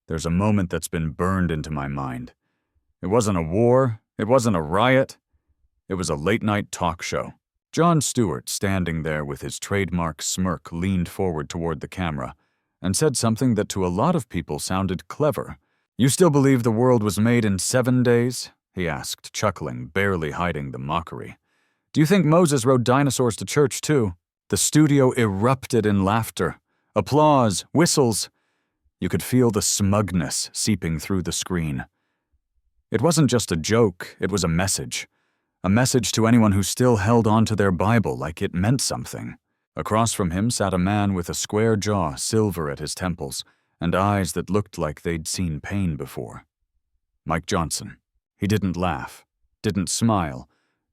There's a moment that's been burned into my mind. It wasn't a war, it wasn't a riot, it was a late-night talk show. Jon Stewart, standing there with his trademark smirk, leaned forward toward the camera and said something that to a lot of people sounded clever. "You still believe the world was made in 7 days?" he asked, chuckling, barely hiding the mockery. "Do you think Moses rode dinosaurs to church too?" The studio erupted in laughter, applause, whistles. You could feel the smugness seeping through the screen. It wasn't just a joke, it was a message to anyone who still held on to their Bible like it meant something. Across from him sat a man with a square jaw, silver at his temples, and eyes that looked like they'd seen pain before. Mike Johnson. He didn't laugh, didn't smile,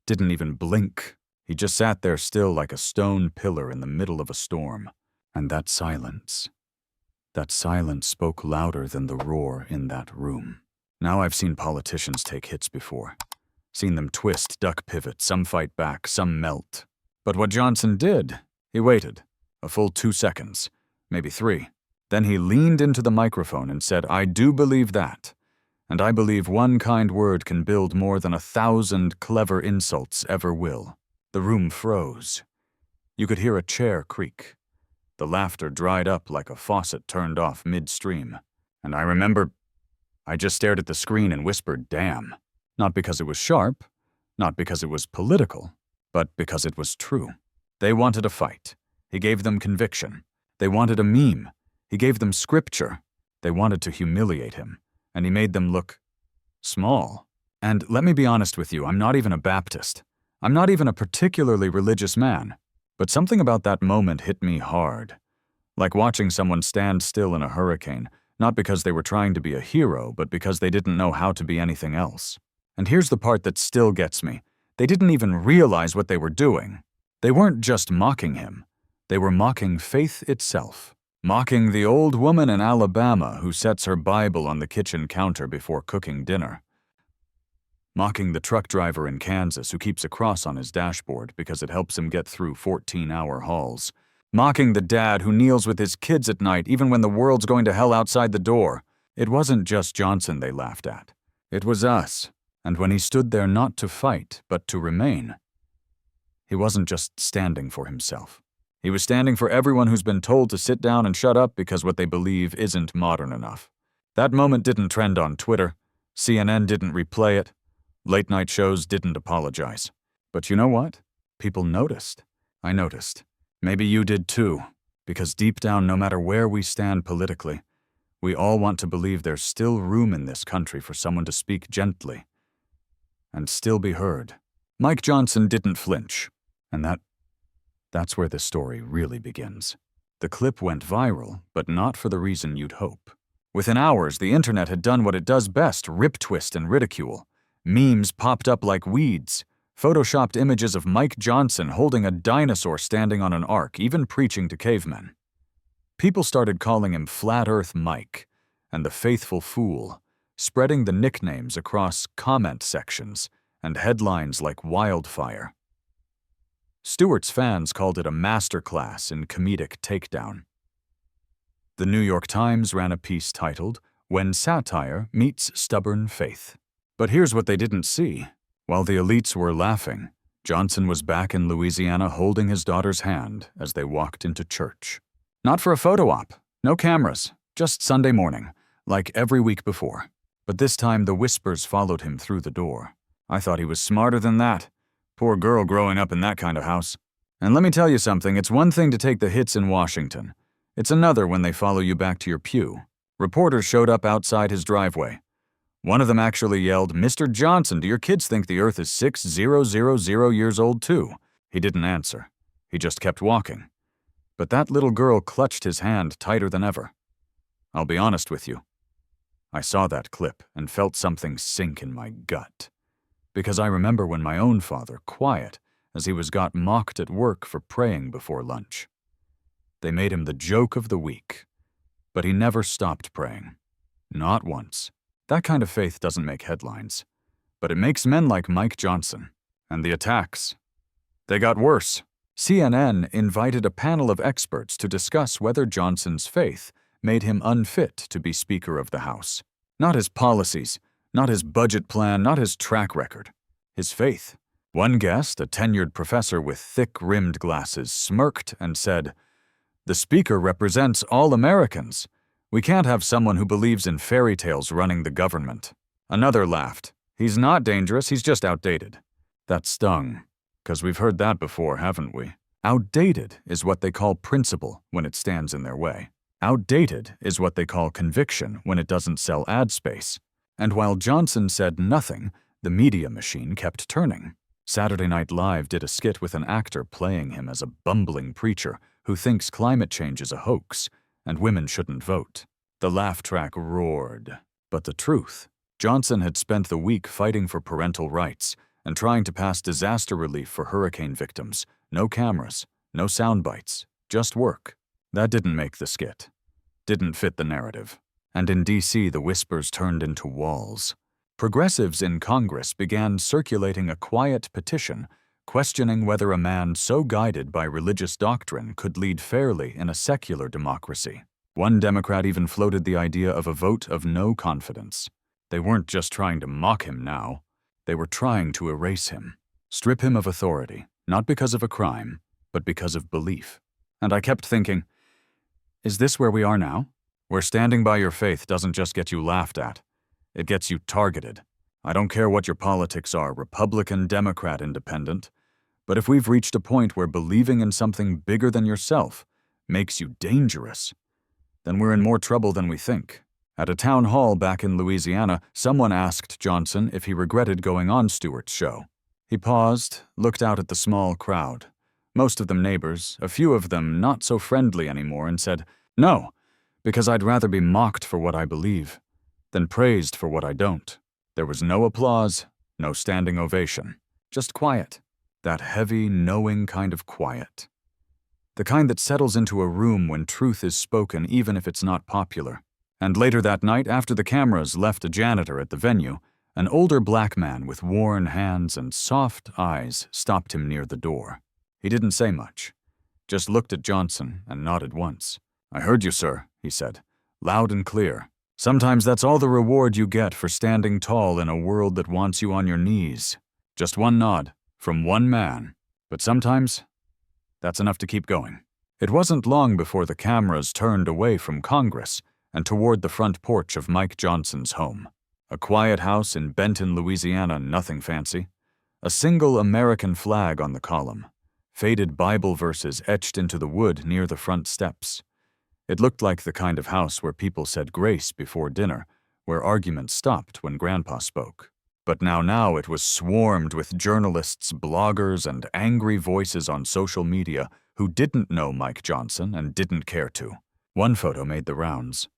didn't even blink. He just sat there still like a stone pillar in the middle of a storm. And that silence spoke louder than the roar in that room. Now I've seen politicians take hits before. Seen them twist, duck pivot, some fight back, some melt. But what Johnson did, he waited. A full 2 seconds, maybe 3. Then he leaned into the microphone and said, "I do believe that. And I believe one kind word can build more than 1,000 clever insults ever will." The room froze. You could hear a chair creak. The laughter dried up like a faucet turned off midstream. And I remember I just stared at the screen and whispered, "Damn." Not because it was sharp, not because it was political, but because it was true. They wanted a fight. He gave them conviction. They wanted a meme. He gave them scripture. They wanted to humiliate him, and he made them look small. And let me be honest with you, I'm not even a Baptist. I'm not even a particularly religious man. But something about that moment hit me hard. Like watching someone stand still in a hurricane, not because they were trying to be a hero, but because they didn't know how to be anything else. And here's the part that still gets me. They didn't even realize what they were doing. They weren't just mocking him. They were mocking faith itself. Mocking the old woman in Alabama who sets her Bible on the kitchen counter before cooking dinner. Mocking the truck driver in Kansas who keeps a cross on his dashboard because it helps him get through 14-hour hauls. Mocking the dad who kneels with his kids at night even when the world's going to hell outside the door. It wasn't just Johnson they laughed at. It was us. And when he stood there not to fight, but to remain, he wasn't just standing for himself. He was standing for everyone who's been told to sit down and shut up because what they believe isn't modern enough. That moment didn't trend on Twitter. CNN didn't replay it. Late-night shows didn't apologize. But you know what? People noticed. I noticed. Maybe you did too, because deep down, no matter where we stand politically, we all want to believe there's still room in this country for someone to speak gently and still be heard. Mike Johnson didn't flinch, and that's where the story really begins. The clip went viral, but not for the reason you'd hope. Within hours, the internet had done what it does best, rip twist and ridicule. Memes popped up like weeds, photoshopped images of Mike Johnson holding a dinosaur standing on an ark, even preaching to cavemen. People started calling him Flat Earth Mike and the Faithful Fool, spreading the nicknames across comment sections and headlines like wildfire. Stewart's fans called it a masterclass in comedic takedown. The New York Times ran a piece titled, "When Satire Meets Stubborn Faith." But here's what they didn't see. While the elites were laughing, Johnson was back in Louisiana holding his daughter's hand as they walked into church. Not for a photo op, no cameras, just Sunday morning, like every week before. But this time the whispers followed him through the door. I thought he was smarter than that. Poor girl growing up in that kind of house. And let me tell you something, it's one thing to take the hits in Washington. It's another when they follow you back to your pew. Reporters showed up outside his driveway. One of them actually yelled, "Mr. Johnson, do your kids think the Earth is 6,000 years old too?" He didn't answer. He just kept walking. But that little girl clutched his hand tighter than ever. I'll be honest with you. I saw that clip and felt something sink in my gut. Because I remember when my own father, quiet, as he was got mocked at work for praying before lunch. They made him the joke of the week. But he never stopped praying. Not once. That kind of faith doesn't make headlines. But it makes men like Mike Johnson. And the attacks. They got worse. CNN invited a panel of experts to discuss whether Johnson's faith made him unfit to be Speaker of the House. Not his policies, not his budget plan, not his track record. His faith. One guest, a tenured professor with thick-rimmed glasses, smirked and said, "The Speaker represents all Americans. We can't have someone who believes in fairy tales running the government." Another laughed. "He's not dangerous, he's just outdated." That stung, 'cause we've heard that before, haven't we? Outdated is what they call principle when it stands in their way. Outdated is what they call conviction when it doesn't sell ad space. And while Johnson said nothing, the media machine kept turning. Saturday Night Live did a skit with an actor playing him as a bumbling preacher who thinks climate change is a hoax and women shouldn't vote. The laugh track roared. But the truth, Johnson had spent the week fighting for parental rights and trying to pass disaster relief for hurricane victims. No cameras, no sound bites, just work. That didn't make the skit. Didn't fit the narrative. And in D.C., the whispers turned into walls. Progressives in Congress began circulating a quiet petition questioning whether a man so guided by religious doctrine could lead fairly in a secular democracy. One Democrat even floated the idea of a vote of no confidence. They weren't just trying to mock him now. They were trying to erase him, strip him of authority, not because of a crime, but because of belief. And I kept thinking, is this where we are now? Where standing by your faith doesn't just get you laughed at, it gets you targeted. I don't care what your politics are, Republican, Democrat, Independent, but if we've reached a point where believing in something bigger than yourself makes you dangerous, then we're in more trouble than we think. At a town hall back in Louisiana, someone asked Johnson if he regretted going on Stewart's show. He paused, looked out at the small crowd, most of them neighbors, a few of them not so friendly anymore, and said, "No, because I'd rather be mocked for what I believe than praised for what I don't." There was no applause, no standing ovation, just quiet. That heavy, knowing kind of quiet. The kind that settles into a room when truth is spoken even if it's not popular. And later that night, after the cameras left a janitor at the venue, an older black man with worn hands and soft eyes stopped him near the door. He didn't say much, just looked at Johnson and nodded once. "I heard you, sir," he said, loud and clear. "Sometimes that's all the reward you get for standing tall in a world that wants you on your knees. Just one nod, from one man. But sometimes, that's enough to keep going." It wasn't long before the cameras turned away from Congress and toward the front porch of Mike Johnson's home. A quiet house in Benton, Louisiana, nothing fancy. A single American flag on the column. Faded Bible verses etched into the wood near the front steps. It looked like the kind of house where people said grace before dinner, where arguments stopped when Grandpa spoke. But now it was swarmed with journalists, bloggers, and angry voices on social media who didn't know Mike Johnson and didn't care to. One photo made the rounds.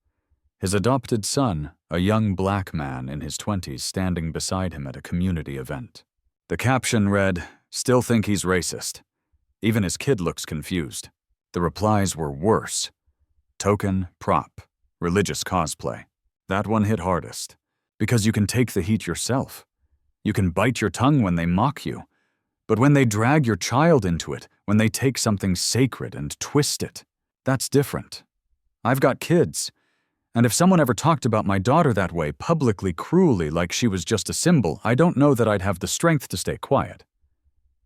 His adopted son, a young black man in his 20s, standing beside him at a community event. The caption read, "Still think he's racist." Even his kid looks confused. The replies were worse. Token, prop, religious cosplay. That one hit hardest. Because you can take the heat yourself. You can bite your tongue when they mock you. But when they drag your child into it, when they take something sacred and twist it, that's different. I've got kids. And if someone ever talked about my daughter that way, publicly, cruelly, like she was just a symbol, I don't know that I'd have the strength to stay quiet.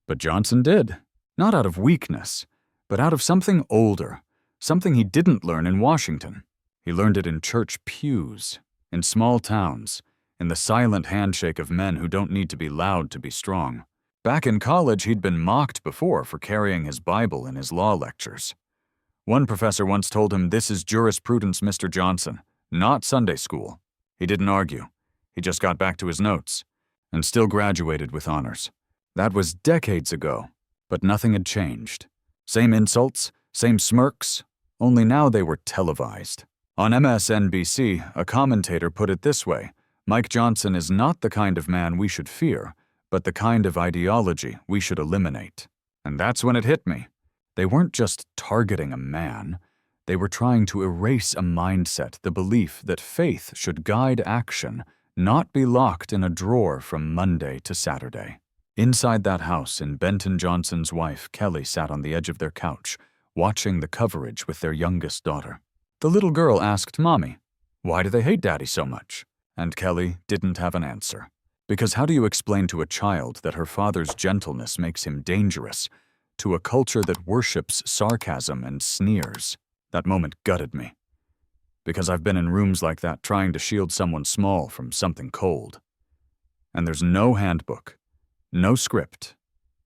But Johnson did. Not out of weakness, but out of something older, something he didn't learn in Washington. He learned it in church pews, in small towns, in the silent handshake of men who don't need to be loud to be strong. Back in college, he'd been mocked before for carrying his Bible in his law lectures. One professor once told him, "This is jurisprudence, Mr. Johnson, not Sunday school." He didn't argue. He just got back to his notes, and still graduated with honors. That was decades ago, but nothing had changed. Same insults, same smirks, only now they were televised. On MSNBC, a commentator put it this way, "Mike Johnson is not the kind of man we should fear, but the kind of ideology we should eliminate." And that's when it hit me. They weren't just targeting a man. They were trying to erase a mindset, the belief that faith should guide action, not be locked in a drawer from Monday to Saturday. Inside that house in Benton, Johnson's wife, Kelly, sat on the edge of their couch, watching the coverage with their youngest daughter. The little girl asked Mommy, "Why do they hate Daddy so much?" And Kelly didn't have an answer. Because how do you explain to a child that her father's gentleness makes him dangerous, to a culture that worships sarcasm and sneers? That moment gutted me. Because I've been in rooms like that trying to shield someone small from something cold. And there's no handbook, no script,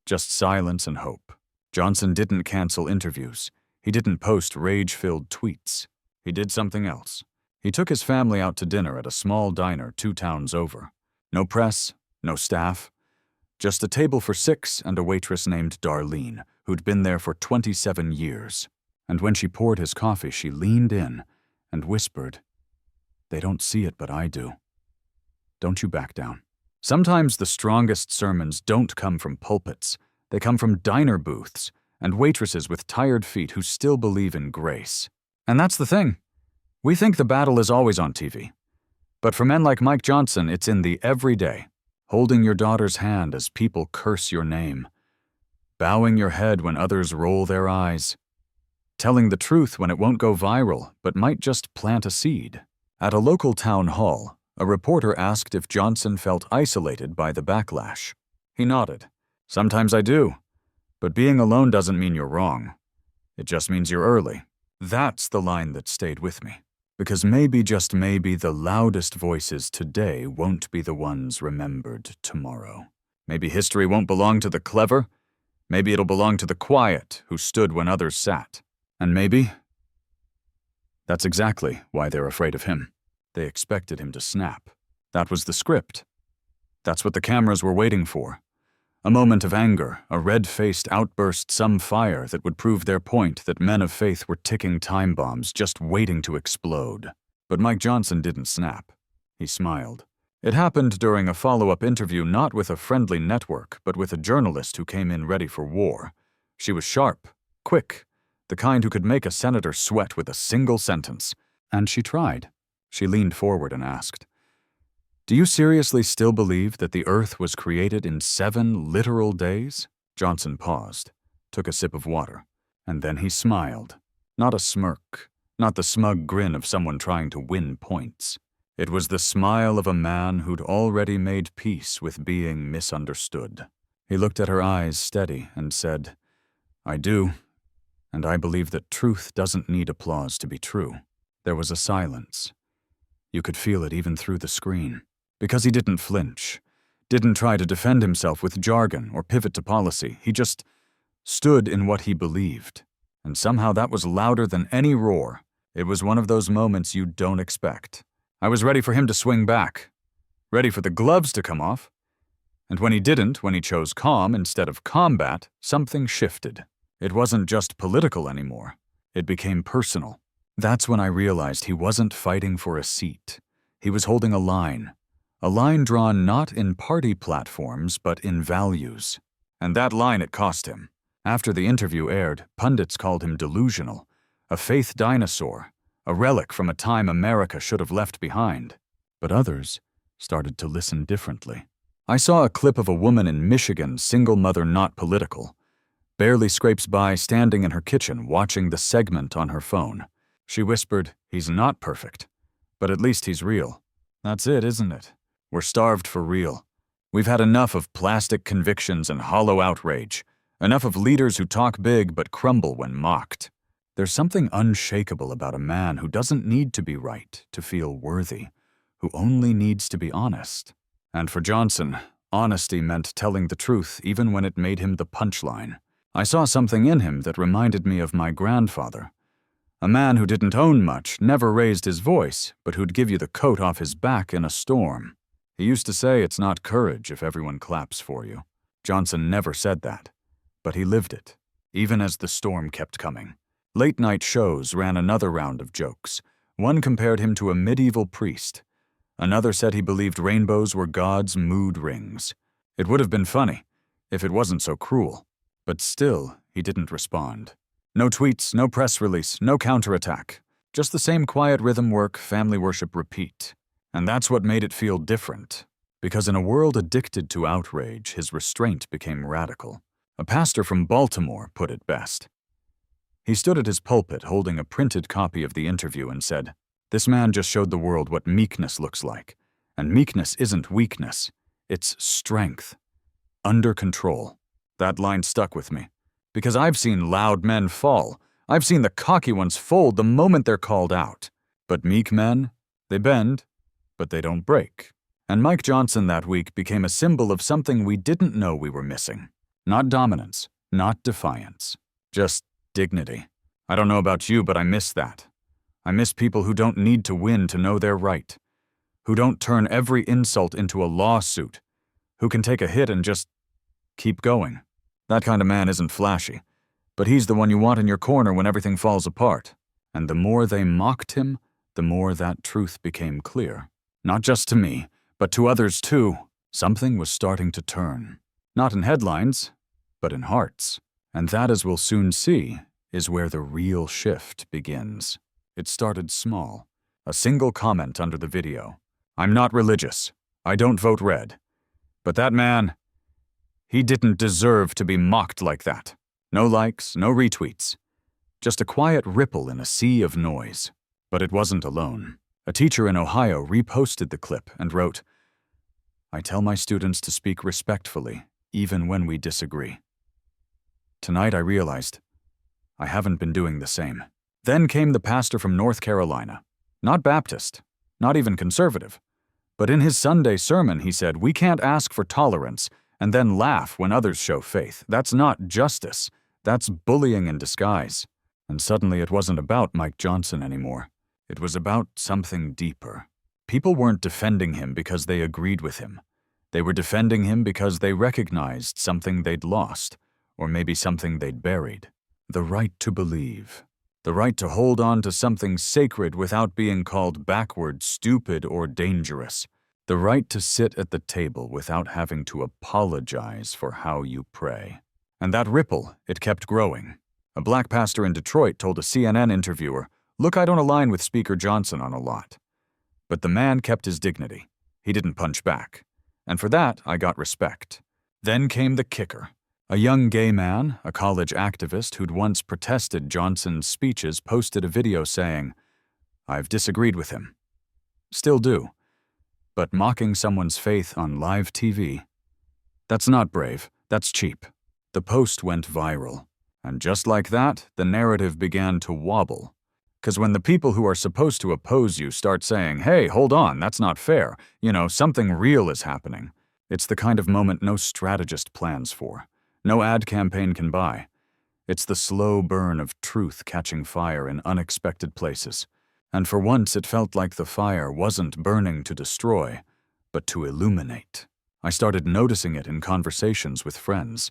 just silence and hope. Johnson didn't cancel interviews. He didn't post rage-filled tweets. He did something else. He took his family out to dinner at a small diner 2 towns over. No press, no staff, just a table for 6 and a waitress named Darlene, who'd been there for 27 years. And when she poured his coffee, she leaned in and whispered, "They don't see it, but I do. Don't you back down." Sometimes the strongest sermons don't come from pulpits. They come from diner booths and waitresses with tired feet who still believe in grace. And that's the thing. We think the battle is always on TV. But for men like Mike Johnson, it's in the everyday, holding your daughter's hand as people curse your name, bowing your head when others roll their eyes, telling the truth when it won't go viral but might just plant a seed. At a local town hall, a reporter asked if Johnson felt isolated by the backlash. He nodded. "Sometimes I do. But being alone doesn't mean you're wrong. It just means you're early." That's the line that stayed with me. Because maybe, just maybe, the loudest voices today won't be the ones remembered tomorrow. Maybe history won't belong to the clever. Maybe it'll belong to the quiet who stood when others sat. And maybe that's exactly why they're afraid of him. They expected him to snap. That was the script. That's what the cameras were waiting for. A moment of anger, a red-faced outburst, some fire that would prove their point that men of faith were ticking time bombs just waiting to explode. But Mike Johnson didn't snap. He smiled. It happened during a follow-up interview not with a friendly network, but with a journalist who came in ready for war. She was sharp, quick, the kind who could make a senator sweat with a single sentence. And she tried. She leaned forward and asked, "Do you seriously still believe that the Earth was created in 7 literal days?" Johnson paused, took a sip of water, and then he smiled. Not a smirk, not the smug grin of someone trying to win points. It was the smile of a man who'd already made peace with being misunderstood. He looked at her eyes steady and said, "I do, and I believe that truth doesn't need applause to be true." There was a silence. You could feel it even through the screen. Because he didn't flinch, didn't try to defend himself with jargon or pivot to policy. He just stood in what he believed. And somehow that was louder than any roar. It was one of those moments you don't expect. I was ready for him to swing back, ready for the gloves to come off. And when he didn't, when he chose calm instead of combat, something shifted. It wasn't just political anymore. It became personal. That's when I realized he wasn't fighting for a seat. He was holding a line drawn not in party platforms, but in values. And that line, it cost him. After the interview aired, pundits called him delusional, a faith dinosaur, a relic from a time America should have left behind. But others started to listen differently. I saw a clip of a woman in Michigan, single mother not political, barely scrapes by standing in her kitchen watching the segment on her phone. She whispered, "He's not perfect, but at least he's real." That's it, isn't it? We're starved for real. We've had enough of plastic convictions and hollow outrage, enough of leaders who talk big but crumble when mocked. There's something unshakable about a man who doesn't need to be right to feel worthy, who only needs to be honest. And for Johnson, honesty meant telling the truth even when it made him the punchline. I saw something in him that reminded me of my grandfather. A man who didn't own much, never raised his voice, but who'd give you the coat off his back in a storm. He used to say it's not courage if everyone claps for you. Johnson never said that, but he lived it, even as the storm kept coming. Late-night shows ran another round of jokes. One compared him to a medieval priest. Another said he believed rainbows were God's mood rings. It would have been funny, if it wasn't so cruel. But still, he didn't respond. No tweets, no press release, no counterattack. Just the same quiet rhythm work, family worship repeat. And that's what made it feel different. Because in a world addicted to outrage, his restraint became radical. A pastor from Baltimore put it best. He stood at his pulpit holding a printed copy of the interview and said, "This man just showed the world what meekness looks like. And meekness isn't weakness. It's strength. Under control." That line stuck with me. Because I've seen loud men fall. I've seen the cocky ones fold the moment they're called out. But meek men, they bend, but they don't break. And Mike Johnson that week became a symbol of something we didn't know we were missing. Not dominance, not defiance, just dignity. I don't know about you, but I miss that. I miss people who don't need to win to know they're right, who don't turn every insult into a lawsuit, who can take a hit and just keep going. That kind of man isn't flashy, but he's the one you want in your corner when everything falls apart. And the more they mocked him, the more that truth became clear. Not just to me, but to others too. Something was starting to turn. Not in headlines, but in hearts. And that, as we'll soon see, is where the real shift begins. It started small. A single comment under the video. "I'm not religious. I don't vote red. But that man, he didn't deserve to be mocked like that." No likes, no retweets. Just a quiet ripple in a sea of noise. But it wasn't alone. A teacher in Ohio reposted the clip and wrote, "I tell my students to speak respectfully, even when we disagree." Tonight I realized I haven't been doing the same. Then came the pastor from North Carolina. Not Baptist, not even conservative. But in his Sunday sermon he said, "We can't ask for tolerance and then laugh when others show faith. That's not justice. That's bullying in disguise." And suddenly it wasn't about Mike Johnson anymore. It was about something deeper. People weren't defending him because they agreed with him. They were defending him because they recognized something they'd lost, or maybe something they'd buried. The right to believe. The right to hold on to something sacred without being called backward, stupid, or dangerous. The right to sit at the table without having to apologize for how you pray. And that ripple, it kept growing. A black pastor in Detroit told a CNN interviewer, "Look, I don't align with Speaker Johnson on a lot." But the man kept his dignity. He didn't punch back. And for that, I got respect. Then came the kicker. A young gay man, a college activist who'd once protested Johnson's speeches, posted a video saying, "I've disagreed with him. Still do. But mocking someone's faith on live TV, that's not brave, that's cheap." The post went viral. And just like that, the narrative began to wobble. 'Cause when the people who are supposed to oppose you start saying, "Hey, hold on, that's not fair. Something real is happening." It's the kind of moment no strategist plans for. No ad campaign can buy. It's the slow burn of truth catching fire in unexpected places. And for once it felt like the fire wasn't burning to destroy, but to illuminate. I started noticing it in conversations with friends.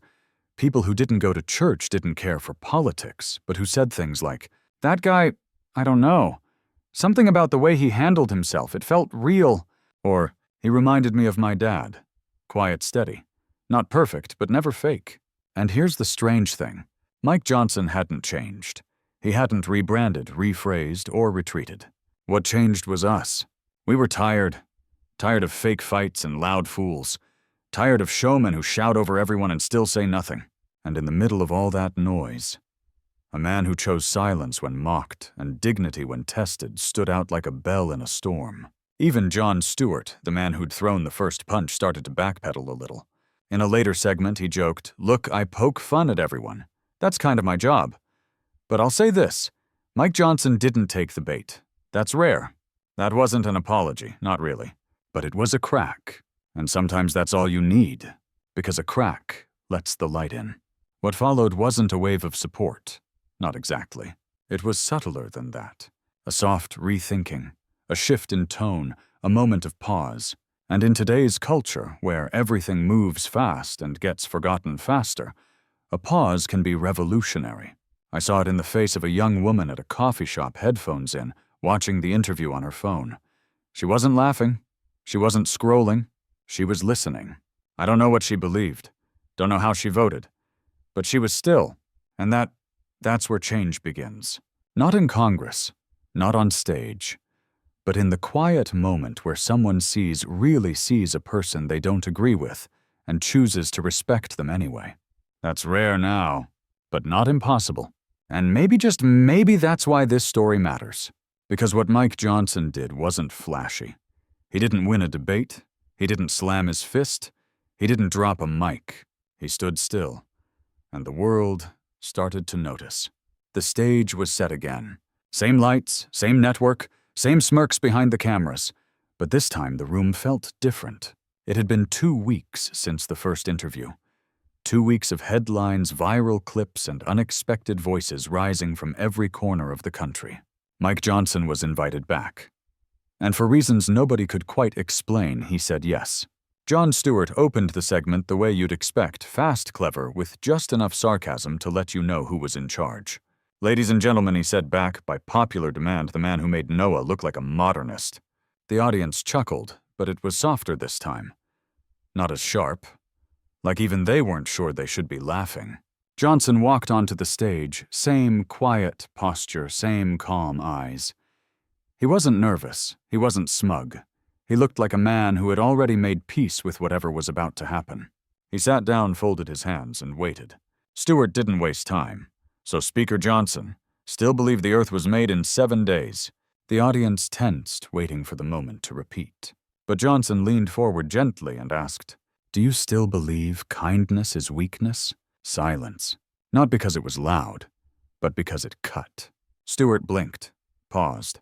People who didn't go to church didn't care for politics, but who said things like, "That guy, I don't know. Something about the way he handled himself, it felt real." Or, "He reminded me of my dad. Quiet, steady. Not perfect, but never fake." And here's the strange thing. Mike Johnson hadn't changed. He hadn't rebranded, rephrased, or retreated. What changed was us. We were tired. Tired of fake fights and loud fools. Tired of showmen who shout over everyone and still say nothing. And in the middle of all that noise, a man who chose silence when mocked and dignity when tested stood out like a bell in a storm. Even Jon Stewart, the man who'd thrown the first punch, started to backpedal a little. In a later segment, he joked, "Look, I poke fun at everyone. That's kind of my job. But I'll say this, Mike Johnson didn't take the bait. That's rare. That wasn't an apology, not really. But it was a crack. And sometimes that's all you need, because a crack lets the light in." What followed wasn't a wave of support. Not exactly. It was subtler than that. A soft rethinking, a shift in tone, a moment of pause. And in today's culture, where everything moves fast and gets forgotten faster, a pause can be revolutionary. I saw it in the face of a young woman at a coffee shop, headphones in, watching the interview on her phone. She wasn't laughing. She wasn't scrolling. She was listening. I don't know what she believed. Don't know how she voted. But she was still. And that's where change begins. Not in Congress, not on stage, but in the quiet moment where someone really sees a person they don't agree with and chooses to respect them anyway. That's rare now, but not impossible. And maybe, just maybe, that's why this story matters. Because what Mike Johnson did wasn't flashy. He didn't win a debate. He didn't slam his fist. He didn't drop a mic. He stood still. And the world started to notice. The stage was set again. Same lights, same network, same smirks behind the cameras. But this time the room felt different. It had been 2 weeks since the first interview. 2 weeks of headlines, viral clips, and unexpected voices rising from every corner of the country. Mike Johnson was invited back. And for reasons nobody could quite explain, he said yes. Jon Stewart opened the segment the way you'd expect, fast, clever, with just enough sarcasm to let you know who was in charge. "Ladies and gentlemen," he said back, by popular demand, the man who made Noah look like a modernist. The audience chuckled, but it was softer this time. Not as sharp. Like even they weren't sure they should be laughing. Johnson walked onto the stage, same quiet posture, same calm eyes. He wasn't nervous. He wasn't smug. He looked like a man who had already made peace with whatever was about to happen. He sat down, folded his hands, and waited. Stewart didn't waste time. "So, Speaker Johnson, still believe the Earth was made in 7 days?" The audience tensed, waiting for the moment to repeat. But Johnson leaned forward gently and asked, "Do you still believe kindness is weakness?" Silence. Not because it was loud, but because it cut. Stewart blinked, paused,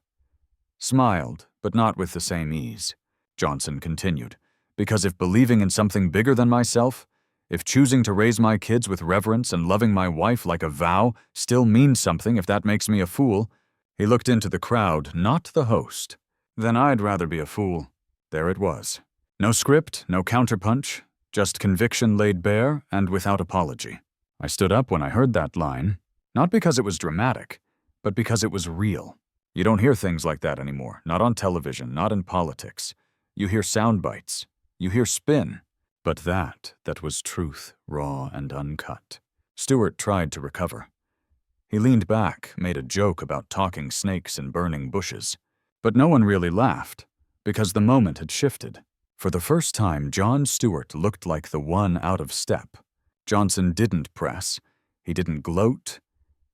smiled, but not with the same ease. Johnson continued, "Because if believing in something bigger than myself, if choosing to raise my kids with reverence and loving my wife like a vow still means something, if that makes me a fool," he looked into the crowd, not the host, "then I'd rather be a fool." There it was. No script, no counterpunch, just conviction laid bare and without apology. I stood up when I heard that line, not because it was dramatic, but because it was real. You don't hear things like that anymore, not on television, not in politics. You hear sound bites. You hear spin. But that was truth, raw and uncut. Stewart tried to recover. He leaned back, made a joke about talking snakes and burning bushes. But no one really laughed, because the moment had shifted. For the first time, Jon Stewart looked like the one out of step. Johnson didn't press. He didn't gloat.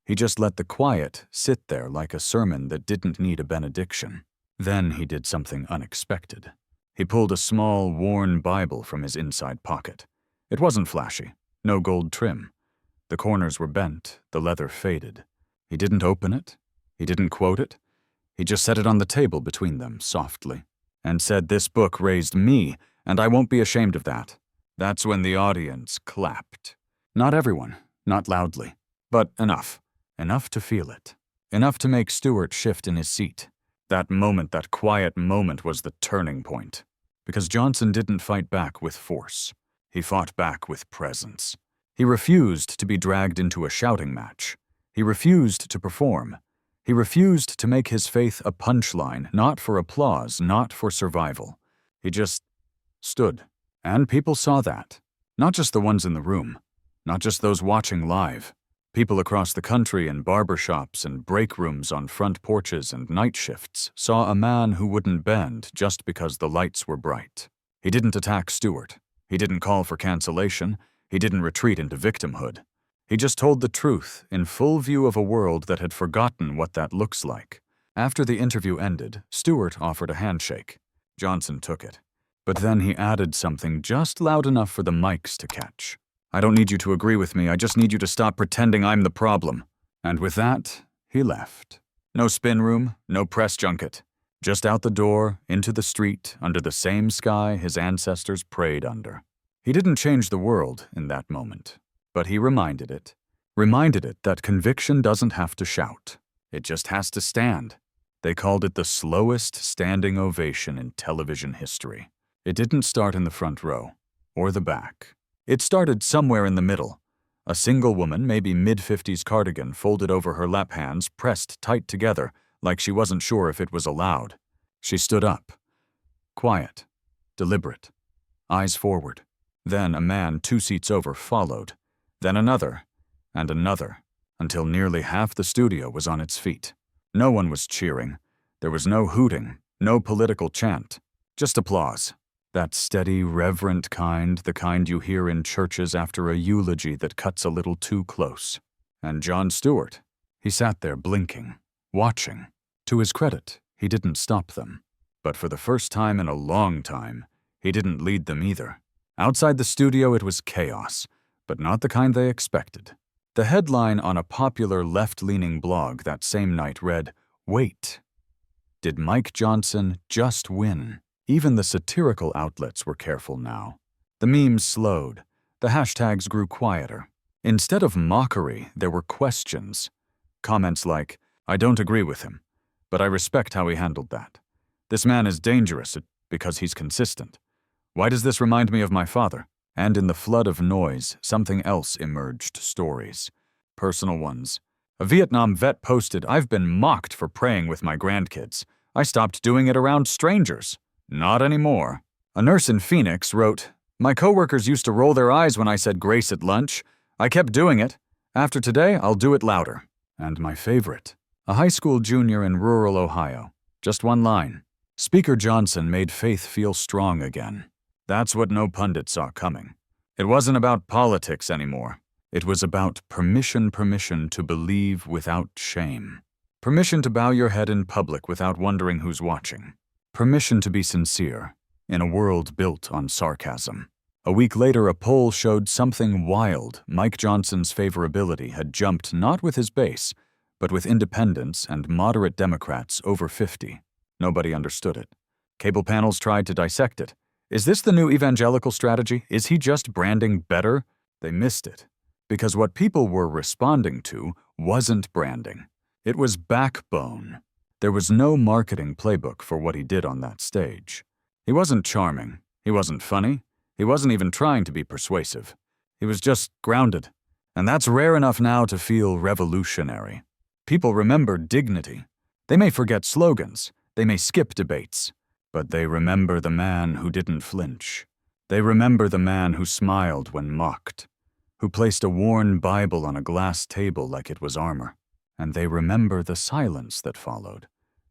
He just let the quiet sit there like a sermon that didn't need a benediction. Then he did something unexpected. He pulled a small, worn Bible from his inside pocket. It wasn't flashy, no gold trim. The corners were bent, the leather faded. He didn't open it. He didn't quote it. He just set it on the table between them, softly, and said, "This book raised me, and I won't be ashamed of that." That's when the audience clapped. Not everyone, not loudly, but enough. Enough to feel it. Enough to make Stewart shift in his seat. That moment, that quiet moment, was the turning point. Because Johnson didn't fight back with force. He fought back with presence. He refused to be dragged into a shouting match. He refused to perform. He refused to make his faith a punchline, not for applause, not for survival. He just stood. And people saw that. Not just the ones in the room. Not just those watching live. People across the country in barbershops and break rooms on front porches and night shifts saw a man who wouldn't bend just because the lights were bright. He didn't attack Stewart. He didn't call for cancellation. He didn't retreat into victimhood. He just told the truth in full view of a world that had forgotten what that looks like. After the interview ended, Stewart offered a handshake. Johnson took it. But then he added something just loud enough for the mics to catch. "I don't need you to agree with me, I just need you to stop pretending I'm the problem." And with that, he left. No spin room, no press junket. Just out the door, into the street, under the same sky his ancestors prayed under. He didn't change the world in that moment, but he reminded it. Reminded it that conviction doesn't have to shout. It just has to stand. They called it the slowest standing ovation in television history. It didn't start in the front row, or the back. It started somewhere in the middle. A single woman, maybe mid-50s cardigan folded over her lap hands, pressed tight together, like she wasn't sure if it was allowed. She stood up. Quiet. Deliberate. Eyes forward. Then a man 2 seats over followed. Then another. And another. Until nearly half the studio was on its feet. No one was cheering. There was no hooting. No political chant. Just applause. That steady, reverent kind, the kind you hear in churches after a eulogy that cuts a little too close. And Jon Stewart. He sat there blinking, watching. To his credit, he didn't stop them. But for the first time in a long time, he didn't lead them either. Outside the studio, it was chaos, but not the kind they expected. The headline on a popular left-leaning blog that same night read, "Wait. Did Mike Johnson just win?" Even the satirical outlets were careful now. The memes slowed. The hashtags grew quieter. Instead of mockery, there were questions. Comments like, "I don't agree with him, but I respect how he handled that. This man is dangerous because he's consistent. Why does this remind me of my father?" And in the flood of noise, something else emerged, stories. Personal ones. A Vietnam vet posted, "I've been mocked for praying with my grandkids. I stopped doing it around strangers. Not anymore." A nurse in Phoenix wrote, "My coworkers used to roll their eyes when I said grace at lunch. I kept doing it. After today, I'll do it louder." And my favorite, a high school junior in rural Ohio. Just one line. Speaker Johnson made faith feel strong again. That's what no pundit saw coming. It wasn't about politics anymore. It was about permission to believe without shame. Permission to bow your head in public without wondering who's watching. Permission to be sincere in a world built on sarcasm. A week later, a poll showed something wild. Mike Johnson's favorability had jumped not with his base, but with independents and moderate Democrats over 50. Nobody understood it. Cable panels tried to dissect it. Is this the new evangelical strategy? Is he just branding better? They missed it. Because what people were responding to wasn't branding. It was backbone. There was no marketing playbook for what he did on that stage. He wasn't charming. He wasn't funny. He wasn't even trying to be persuasive. He was just grounded. And that's rare enough now to feel revolutionary. People remember dignity. They may forget slogans. They may skip debates. But they remember the man who didn't flinch. They remember the man who smiled when mocked, who placed a worn Bible on a glass table like it was armor. And they remember the silence that followed,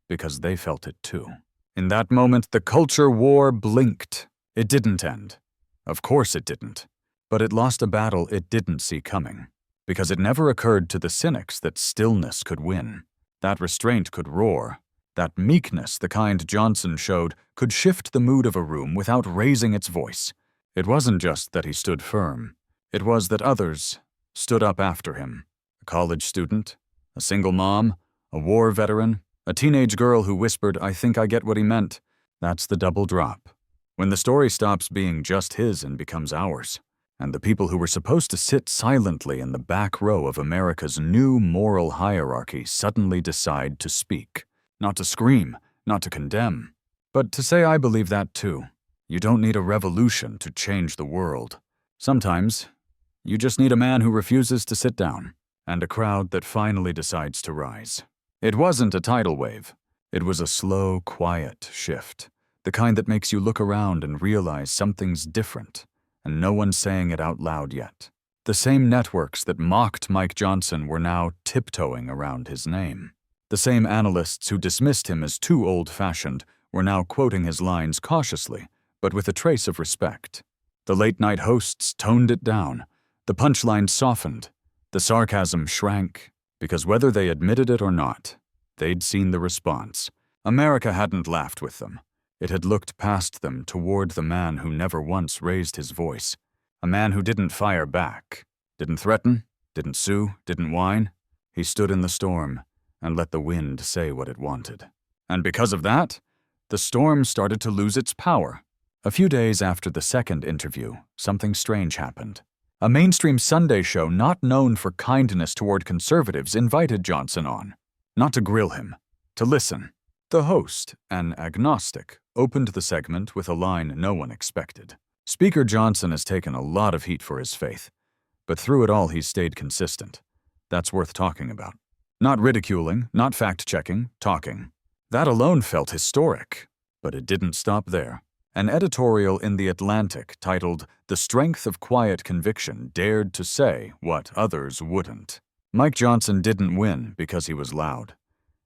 because they felt it too. In that moment, the culture war blinked. It didn't end. Of course it didn't. But it lost a battle it didn't see coming, because it never occurred to the cynics that stillness could win, that restraint could roar, that meekness, the kind Johnson showed, could shift the mood of a room without raising its voice. It wasn't just that he stood firm. It was that others stood up after him. A college student, a single mom, a war veteran, a teenage girl who whispered, "I think I get what he meant." That's the double drop. When the story stops being just his and becomes ours, and the people who were supposed to sit silently in the back row of America's new moral hierarchy suddenly decide to speak. Not to scream, not to condemn, but to say, "I believe that too." You don't need a revolution to change the world. Sometimes, you just need a man who refuses to sit down, and a crowd that finally decides to rise. It wasn't a tidal wave. It was a slow, quiet shift, the kind that makes you look around and realize something's different, and no one's saying it out loud yet. The same networks that mocked Mike Johnson were now tiptoeing around his name. The same analysts who dismissed him as too old-fashioned were now quoting his lines cautiously, but with a trace of respect. The late-night hosts toned it down. The punchlines softened. The sarcasm shrank, because whether they admitted it or not, they'd seen the response. America hadn't laughed with them. It had looked past them toward the man who never once raised his voice. A man who didn't fire back, didn't threaten, didn't sue, didn't whine. He stood in the storm and let the wind say what it wanted. And because of that, the storm started to lose its power. A few days after the second interview, something strange happened. A mainstream Sunday show not known for kindness toward conservatives invited Johnson on. Not to grill him, to listen. The host, an agnostic, opened the segment with a line no one expected. Speaker Johnson has taken a lot of heat for his faith, but through it all he's stayed consistent. That's worth talking about. Not ridiculing, not fact-checking, talking. That alone felt historic, but it didn't stop there. An editorial in The Atlantic titled, "The Strength of Quiet Conviction" dared to say what others wouldn't. Mike Johnson didn't win because he was loud.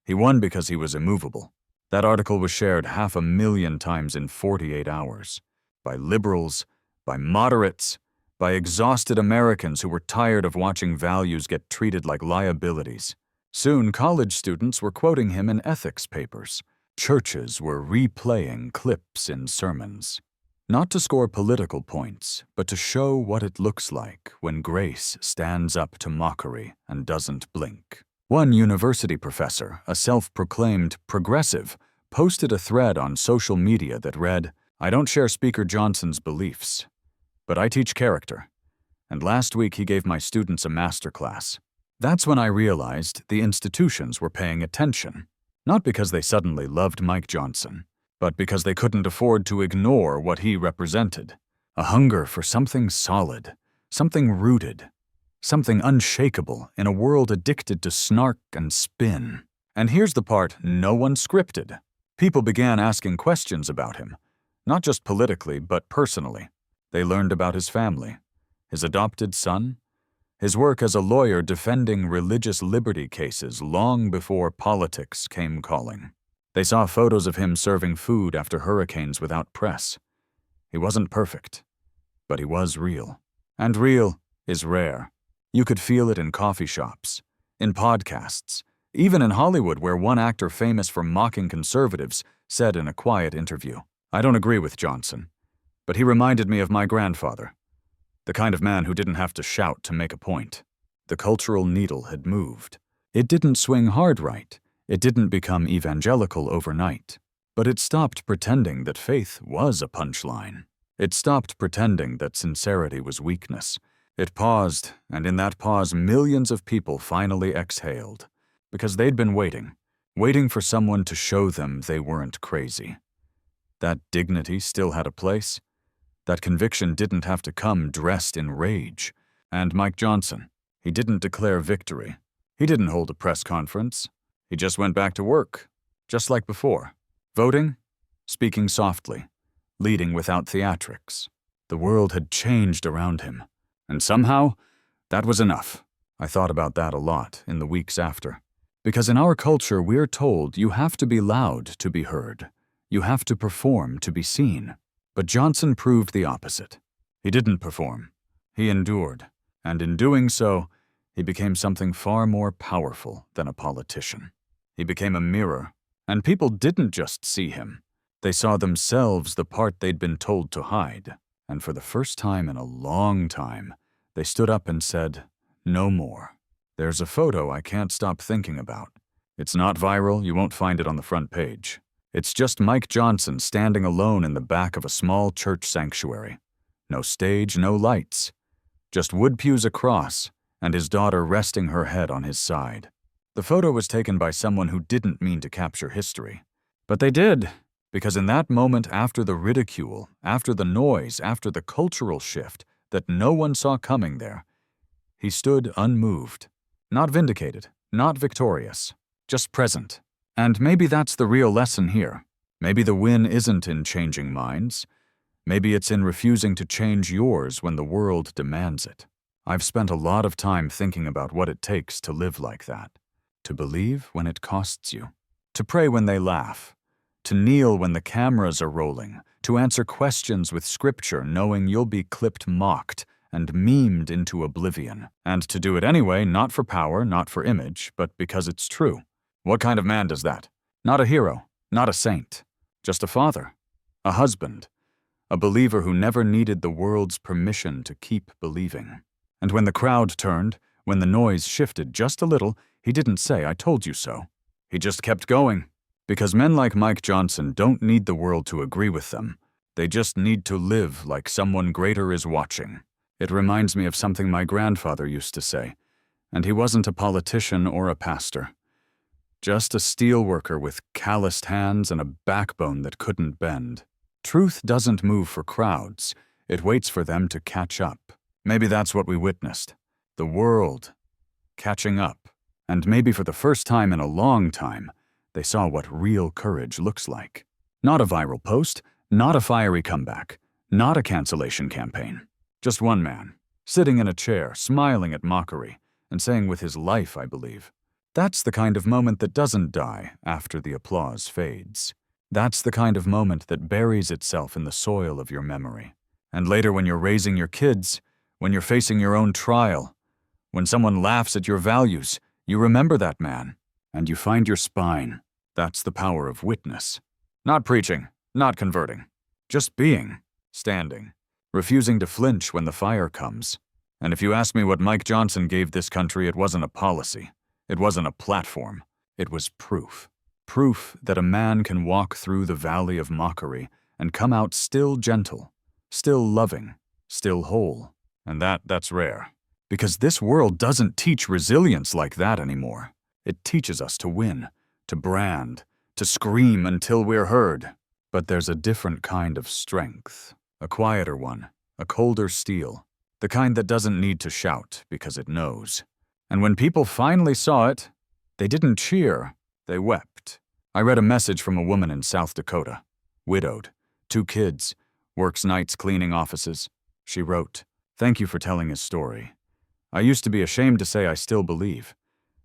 He won because he was immovable. That article was shared 500,000 times in 48 hours. By liberals, by moderates, by exhausted Americans who were tired of watching values get treated like liabilities. Soon, college students were quoting him in ethics papers. Churches were replaying clips in sermons. Not to score political points, but to show what it looks like when grace stands up to mockery and doesn't blink. One university professor, a self-proclaimed progressive, posted a thread on social media that read, "I don't share Speaker Johnson's beliefs, but I teach character. And last week he gave my students a masterclass." That's when I realized the institutions were paying attention, not because they suddenly loved Mike Johnson, but because they couldn't afford to ignore what he represented. A hunger for something solid, something rooted, something unshakable in a world addicted to snark and spin. And here's the part no one scripted. People began asking questions about him, not just politically, but personally. They learned about his family, his adopted son, his work as a lawyer defending religious liberty cases long before politics came calling. They saw photos of him serving food after hurricanes without press. He wasn't perfect, but he was real. And real is rare. You could feel it in coffee shops, in podcasts, even in Hollywood, where one actor famous for mocking conservatives said in a quiet interview, "I don't agree with Johnson, but he reminded me of my grandfather. The kind of man who didn't have to shout to make a point." The cultural needle had moved. It didn't swing hard right. It didn't become evangelical overnight. But it stopped pretending that faith was a punchline. It stopped pretending that sincerity was weakness. It paused, and in that pause, millions of people finally exhaled. Because they'd been waiting for someone to show them they weren't crazy. That dignity still had a place. That conviction didn't have to come dressed in rage. And Mike Johnson, he didn't declare victory. He didn't hold a press conference. He just went back to work, just like before. Voting, speaking softly, leading without theatrics. The world had changed around him. And somehow, that was enough. I thought about that a lot in the weeks after. Because in our culture, we're told you have to be loud to be heard. You have to perform to be seen. But Johnson proved the opposite. He didn't perform. He endured. And in doing so, he became something far more powerful than a politician. He became a mirror. And people didn't just see him. They saw themselves the part they'd been told to hide. And for the first time in a long time, they stood up and said, "No more." There's a photo I can't stop thinking about. It's not viral, you won't find it on the front page. It's just Mike Johnson standing alone in the back of a small church sanctuary. No stage, no lights. Just wood pews across, and his daughter resting her head on his side. The photo was taken by someone who didn't mean to capture history. But they did, because in that moment after the ridicule, after the noise, after the cultural shift that no one saw coming there, he stood unmoved. Not vindicated, not victorious, just present. And maybe that's the real lesson here. Maybe the win isn't in changing minds. Maybe it's in refusing to change yours when the world demands it. I've spent a lot of time thinking about what it takes to live like that. To believe when it costs you. To pray when they laugh. To kneel when the cameras are rolling. To answer questions with scripture knowing you'll be clipped mocked and memed into oblivion. And to do it anyway, not for power, not for image, but because it's true. What kind of man does that? Not a hero, not a saint. Just a father, a husband, a believer who never needed the world's permission to keep believing. And when the crowd turned, when the noise shifted just a little, he didn't say, "I told you so." He just kept going. Because men like Mike Johnson don't need the world to agree with them. They just need to live like someone greater is watching. It reminds me of something my grandfather used to say, and he wasn't a politician or a pastor. Just a steelworker with calloused hands and a backbone that couldn't bend. Truth doesn't move for crowds. It waits for them to catch up. Maybe that's what we witnessed. The world catching up. And maybe for the first time in a long time, they saw what real courage looks like. Not a viral post, not a fiery comeback, not a cancellation campaign. Just one man, sitting in a chair, smiling at mockery, and saying with his life, I believe. That's the kind of moment that doesn't die after the applause fades. That's the kind of moment that buries itself in the soil of your memory. And later when you're raising your kids, when you're facing your own trial, when someone laughs at your values, You remember that man, and you find your spine. That's the power of witness. Not preaching, not converting. Just being, standing, refusing to flinch when the fire comes. And if you ask me what Mike Johnson gave this country, it wasn't a policy. It wasn't a platform. It was proof. Proof that a man can walk through the valley of mockery and come out still gentle, still loving, still whole. And that's rare. Because this world doesn't teach resilience like that anymore. It teaches us to win, to brand, to scream until we're heard. But there's a different kind of strength, a quieter one, a colder steel, the kind that doesn't need to shout because it knows. And when people finally saw it, they didn't cheer, they wept. I read a message from a woman in South Dakota, widowed, 2 kids, works nights cleaning offices. She wrote, "Thank you for telling his story. I used to be ashamed to say I still believe,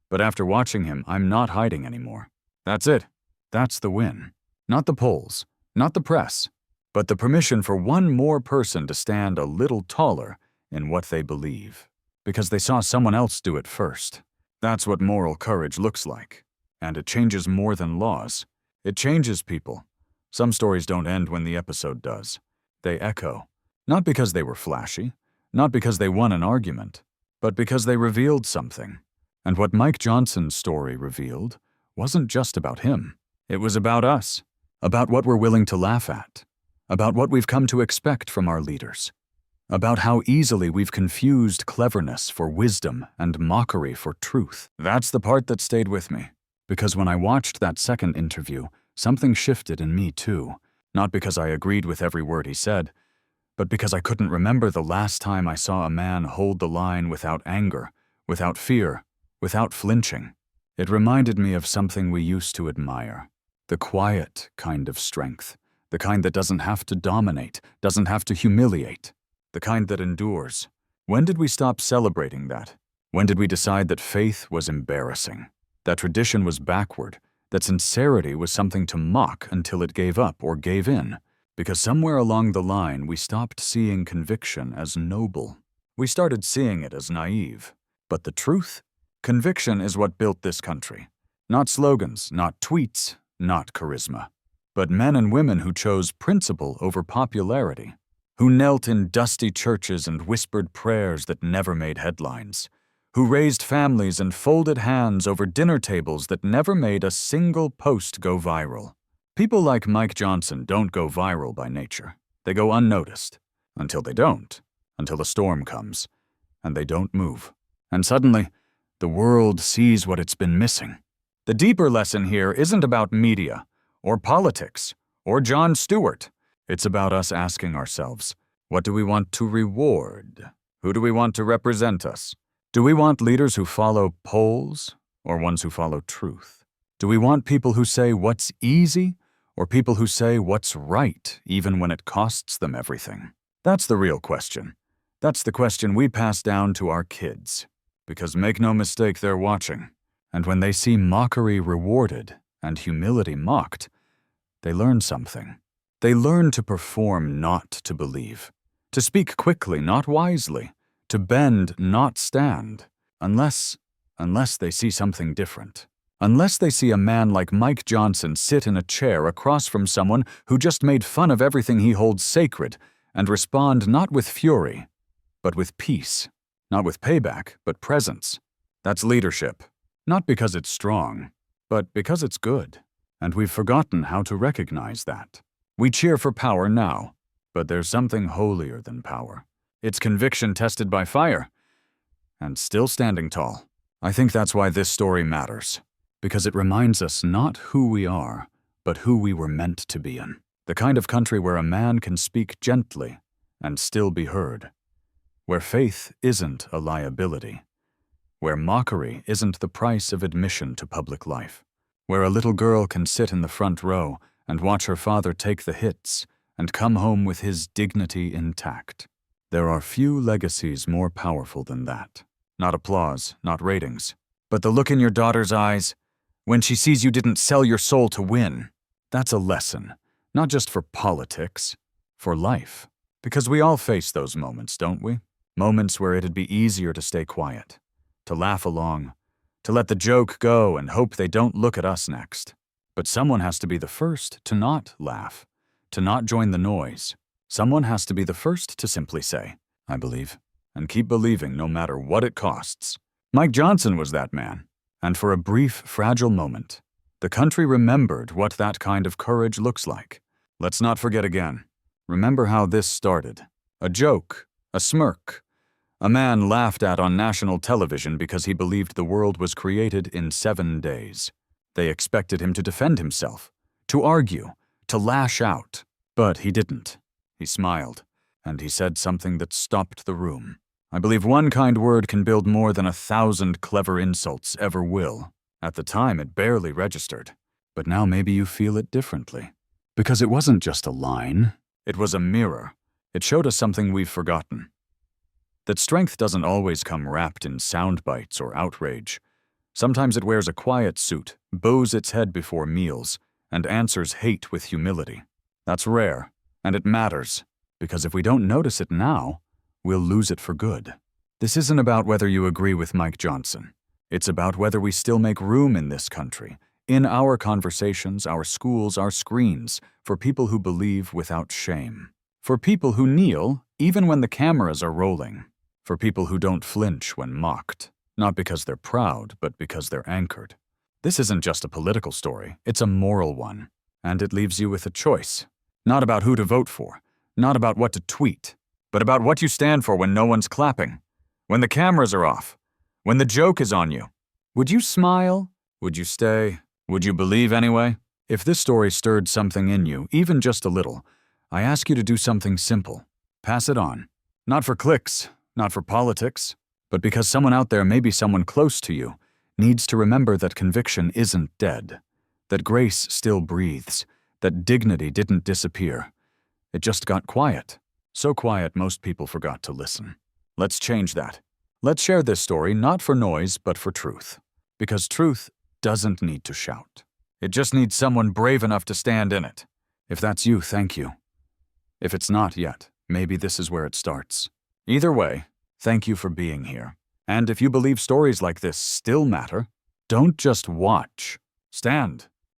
but after watching him, I'm not hiding anymore. That's it. That's the win. Not the polls, not the press, but the permission for one more person to stand a little taller in what they believe, because they saw someone else do it first. That's what moral courage looks like. And it changes more than laws. It changes people. Some stories don't end when the episode does. They echo, not because they were flashy, not because they won an argument, but because they revealed something. And what Mike Johnson's story revealed wasn't just about him. It was about us, about what we're willing to laugh at, about what we've come to expect from our leaders, about how easily we've confused cleverness for wisdom and mockery for truth. That's the part that stayed with me, because when I watched that second interview, something shifted in me too, not because I agreed with every word he said, but because I couldn't remember the last time I saw a man hold the line without anger, without fear, without flinching. It reminded me of something we used to admire, the quiet kind of strength, the kind that doesn't have to dominate, doesn't have to humiliate, the kind that endures. When did we stop celebrating that? When did we decide that faith was embarrassing, that tradition was backward, that sincerity was something to mock until it gave up or gave in? Because somewhere along the line, we stopped seeing conviction as noble. We started seeing it as naive. But the truth? Conviction is what built this country. Not slogans, not tweets, not charisma. But men and women who chose principle over popularity, who knelt in dusty churches and whispered prayers that never made headlines, who raised families and folded hands over dinner tables that never made a single post go viral. People like Mike Johnson don't go viral by nature. They go unnoticed. Until they don't. Until a storm comes. And they don't move. And suddenly, the world sees what it's been missing. The deeper lesson here isn't about media, or politics, or Jon Stewart. It's about us asking ourselves, what do we want to reward? Who do we want to represent us? Do we want leaders who follow polls, or ones who follow truth? Do we want people who say what's easy, or people who say what's right even when it costs them everything? That's the real question. That's the question we pass down to our kids. Because make no mistake, they're watching. And when they see mockery rewarded and humility mocked, they learn something. They learn to perform, not to believe. To speak quickly, not wisely. To bend, not stand. Unless they see something different. Unless they see a man like Mike Johnson sit in a chair across from someone who just made fun of everything he holds sacred and respond not with fury, but with peace. Not with payback, but presence. That's leadership. Not because it's strong, but because it's good. And we've forgotten how to recognize that. We cheer for power now, but there's something holier than power. It's conviction tested by fire, and still standing tall. I think that's why this story matters. Because it reminds us not who we are, but who we were meant to be in. The kind of country where a man can speak gently and still be heard. Where faith isn't a liability. Where mockery isn't the price of admission to public life. Where a little girl can sit in the front row and watch her father take the hits and come home with his dignity intact. There are few legacies more powerful than that. Not applause, not ratings, but the look in your daughter's eyes when she sees you didn't sell your soul to win. That's a lesson, not just for politics, for life. Because we all face those moments, don't we? Moments where it'd be easier to stay quiet, to laugh along, to let the joke go and hope they don't look at us next. But someone has to be the first to not laugh, to not join the noise. Someone has to be the first to simply say, "I believe," and keep believing no matter what it costs. Mike Johnson was that man, and for a brief, fragile moment, the country remembered what that kind of courage looks like. Let's not forget again. Remember how this started. A joke, a smirk. A man laughed at on national television because he believed the world was created in 7 days. They expected him to defend himself, to argue, to lash out. But he didn't. He smiled, and he said something that stopped the room. I believe one kind word can build more than 1,000 clever insults ever will. At the time, it barely registered. But now maybe you feel it differently. Because it wasn't just a line. It was a mirror. It showed us something we've forgotten. That strength doesn't always come wrapped in sound bites or outrage. Sometimes it wears a quiet suit, bows its head before meals, and answers hate with humility. That's rare, and it matters, because if we don't notice it now, we'll lose it for good. This isn't about whether you agree with Mike Johnson. It's about whether we still make room in this country, in our conversations, our schools, our screens, for people who believe without shame. For people who kneel, even when the cameras are rolling. For people who don't flinch when mocked. Not because they're proud, but because they're anchored. This isn't just a political story, it's a moral one. And it leaves you with a choice. Not about who to vote for, not about what to tweet, but about what you stand for when no one's clapping. When the cameras are off. When the joke is on you. Would you smile? Would you stay? Would you believe anyway? If this story stirred something in you, even just a little, I ask you to do something simple. Pass it on. Not for clicks, not for politics, but because someone out there, maybe someone close to you, needs to remember that conviction isn't dead, that grace still breathes, that dignity didn't disappear. It just got quiet. So quiet most people forgot to listen. Let's change that. Let's share this story not for noise, but for truth. Because truth doesn't need to shout. It just needs someone brave enough to stand in it. If that's you, thank you. If it's not yet, maybe this is where it starts. Either way, thank you for being here. And if you believe stories like this still matter, don't just watch. Stand.